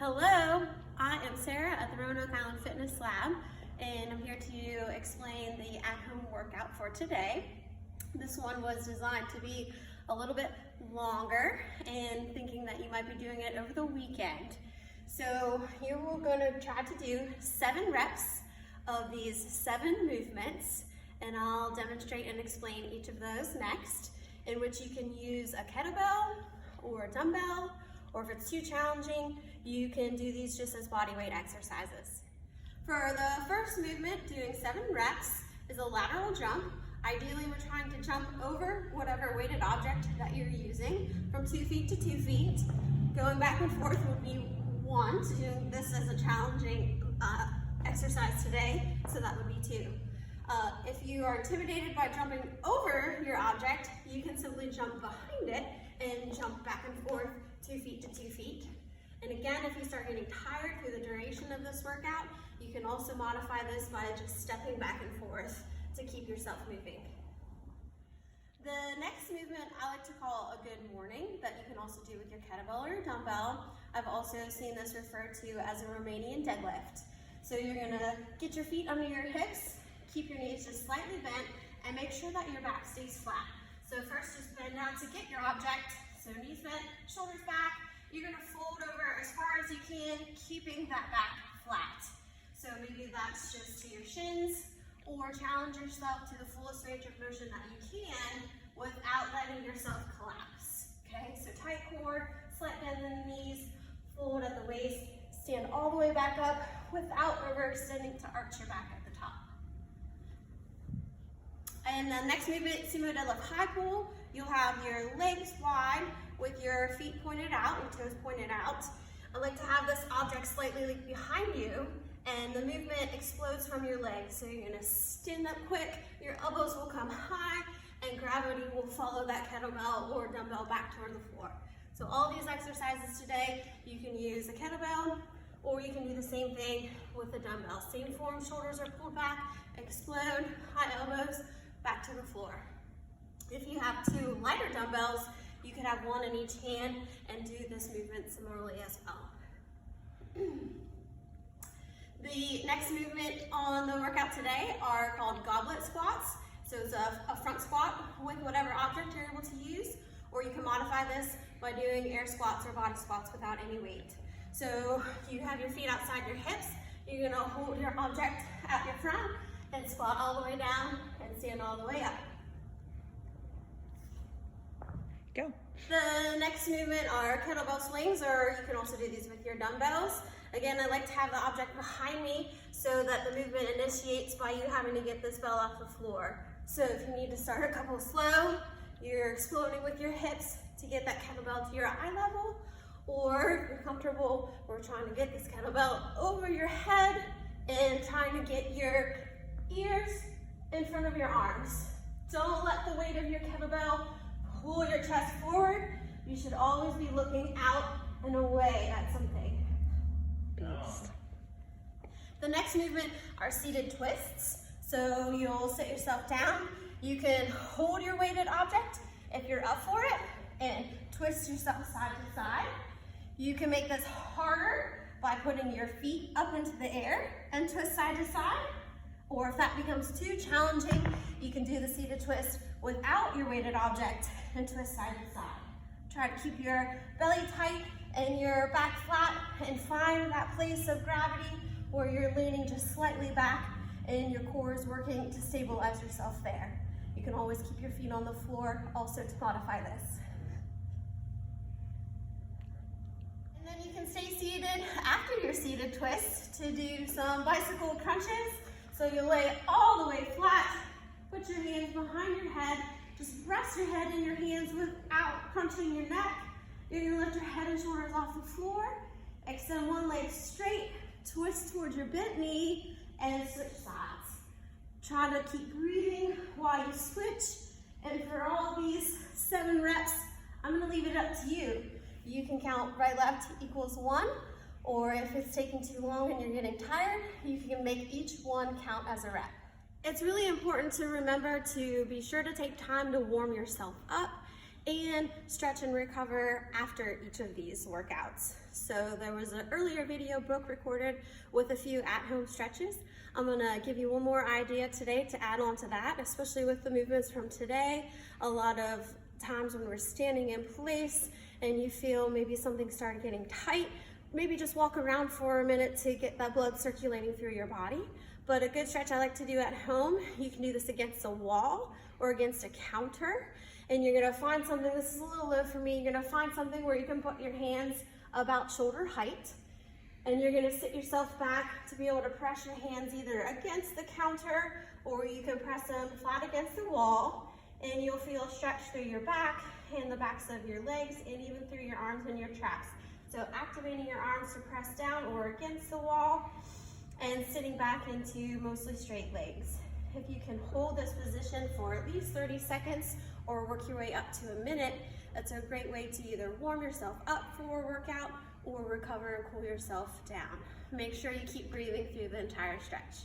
Hello, I am Sarah at the Roanoke Island Fitness Lab, and I'm here to explain the at-home workout for today. This one was designed to be a little bit longer, and thinking that you might be doing it over the weekend. So here we're going to try to do 7 reps of these 7 movements, and I'll demonstrate and explain each of those next, in which you can use a kettlebell or a dumbbell, or if it's too challenging, you can do these just as body weight exercises. For the first movement, doing 7 reps, is a lateral jump. Ideally, we're trying to jump over whatever weighted object that you're using, from 2 feet to 2 feet. Going back and forth would be 1, so doing this as a challenging exercise today, so that would be 2. If you are intimidated by jumping over your object, you can simply jump behind it and jump back and forth 2 feet to 2 feet. And again, if you start getting tired through the duration of this workout, you can also modify this by just stepping back and forth to keep yourself moving. The next movement I like to call a good morning, that you can also do with your kettlebell or your dumbbell. I've also seen this referred to as a Romanian deadlift. So you're gonna get your feet under your hips, keep your knees just slightly bent, and make sure that your back stays flat. So first, just bend down to get your object. So knees bent, shoulders back. You're gonna fold over as far as you can, keeping that back flat. So maybe that's just to your shins, or challenge yourself to the fullest range of motion that you can without letting yourself collapse. Okay, so tight core, slight bend in the knees, fold at the waist, stand all the way back up without overextending to arch your back at the top. And the next movement, sumo deadlift high pull. You'll have your legs wide with your feet pointed out, your toes pointed out. I like to have this object slightly behind you, and the movement explodes from your legs. So you're gonna stand up quick, your elbows will come high, and gravity will follow that kettlebell or dumbbell back toward the floor. So all these exercises today, you can use a kettlebell, or you can do the same thing with a dumbbell. Same form, shoulders are pulled back, explode, high elbows, back to the floor. If you have 2 lighter dumbbells, you could have 1 in each hand and do this movement similarly as well. The next movement on the workout today are called goblet squats. So it's a front squat with whatever object you're able to use, or you can modify this by doing air squats or body squats without any weight. So you have your feet outside your hips, you're gonna hold your object at your front and squat all the way down and stand all the way up. Go. The next movement are kettlebell slings, or you can also do these with your dumbbells. Again, I like to have the object behind me so that the movement initiates by you having to get this bell off the floor. So if you need to start a couple slow, you're exploding with your hips to get that kettlebell to your eye level, or if you're comfortable, we're trying to get this kettlebell over your head and trying to get your ears in front of your arms. Don't let the weight of your kettlebell pull your chest forward. You should always be looking out and away at something. Beast. The next movement are seated twists. So you'll sit yourself down. You can hold your weighted object if you're up for it and twist yourself side to side. You can make this harder by putting your feet up into the air and twist side to side. Or if that becomes too challenging, you can do the seated twist without your weighted object and twist side to side. Try to keep your belly tight and your back flat, and find that place of gravity where you're leaning just slightly back and your core is working to stabilize yourself there. You can always keep your feet on the floor also to modify this. And then you can stay seated after your seated twist to do some bicycle crunches. So you lay all the way flat, put your hands behind your head, just rest your head in your hands without crunching your neck. You're gonna lift your head and shoulders off the floor, extend one leg straight, twist towards your bent knee, and switch sides. Try to keep breathing while you switch, and for all these 7 reps, I'm gonna leave it up to you. You can count right, left equals 1, or if it's taking too long and you're getting tired, you can make each one count as a rep. It's really important to remember to be sure to take time to warm yourself up and stretch and recover after each of these workouts. So there was an earlier video book recorded with a few at-home stretches. I'm gonna give you one more idea today to add on to that, especially with the movements from today. A lot of times when we're standing in place and you feel maybe something started getting tight, maybe just walk around for a minute to get that blood circulating through your body. But a good stretch I like to do at home, you can do this against a wall or against a counter. And you're gonna find something, this is a little low for me, you're gonna find something where you can put your hands about shoulder height. And you're gonna sit yourself back to be able to press your hands either against the counter or you can press them flat against the wall. And you'll feel a stretch through your back and the backs of your legs and even through your arms and your traps. So activating your arms to press down or against the wall and sitting back into mostly straight legs. If you can hold this position for at least 30 seconds or work your way up to a minute, that's a great way to either warm yourself up for a workout or recover and cool yourself down. Make sure you keep breathing through the entire stretch.